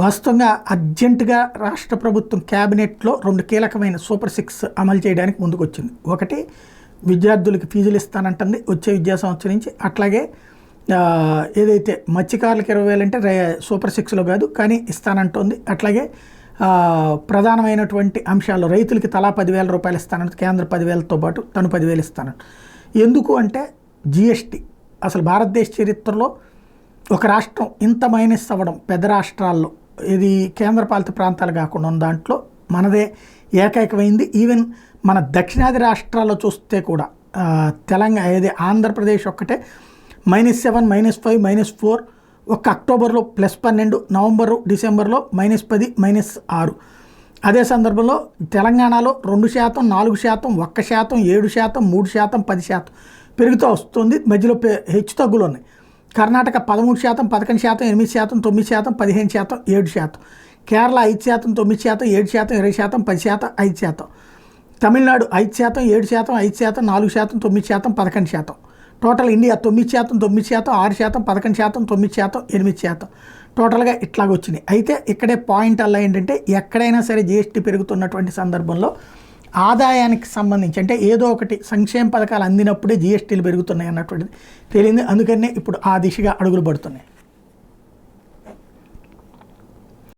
వాస్తవంగా అర్జెంటుగా రాష్ట్ర ప్రభుత్వం క్యాబినెట్లో 2 కీలకమైన సూపర్ 6 అమలు చేయడానికి ముందుకొచ్చింది. ఒకటి విద్యార్థులకు ఫీజులు ఇస్తానంటుంది వచ్చే విద్యా సంవత్సరం నుంచి. అట్లాగే ఏదైతే మత్స్యకారులకు 20,000 అంటే సూపర్ 6లో కాదు కానీ ఇస్తానంటోంది. అట్లాగే ప్రధానమైనటువంటి అంశాల్లో రైతులకి తలా 10,000 రూపాయలు ఇస్తానంటే కేంద్ర 10,000తో పాటు తను 10,000 ఇస్తానంట. ఎందుకు అంటే జిఎస్టీ అసలు భారతదేశ చరిత్రలో ఒక రాష్ట్రం ఇంత మైనస్ అవ్వడం పెద్ద రాష్ట్రాల్లో ఇది కేంద్రపాలిత ప్రాంతాలు కాకుండా ఉన్న దాంట్లో మనదే ఏకైకమైంది. ఈవెన్ మన దక్షిణాది రాష్ట్రాల్లో చూస్తే కూడా తెలంగాణ ఏది ఆంధ్రప్రదేశ్ ఒక్కటే -7, -5, -4 ఒక్క అక్టోబర్లో +12, నవంబరు డిసెంబర్లో -10, -6. అదే సందర్భంలో తెలంగాణలో 2%, 4%, 1%, 7%, 3%, 10% పెరుగుతూ వస్తుంది. మధ్యలో హెచ్చు తగ్గులు ఉన్నాయి. కర్ణాటక 13%, 11%, 8%, 9%, 15%, 7%. కేరళ 5%, 9%, 7%, 20%, 10%, 5%. తమిళనాడు 5%, 7%, 5%, 4%, 9%, 11%. Total India 9%, 9%, 6%, 11%, 9%, 8%. టోటల్గా ఇట్లాగ వచ్చినాయి. అయితే ఇక్కడే పాయింట్ అలా ఏంటంటే ఎక్కడైనా సరే జిఎస్టీ పెరుగుతున్నటువంటి సందర్భంలో ఆదాయానికి సంబంధించి అంటే ఏదో ఒకటి సంక్షేమ పథకాలు అందినప్పుడే జిఎస్టీలు పెరుగుతున్నాయి అన్నటువంటిది తెలియంది. అందుకనే ఇప్పుడు ఆ దిశగా అడుగులు పడుతున్నాయి.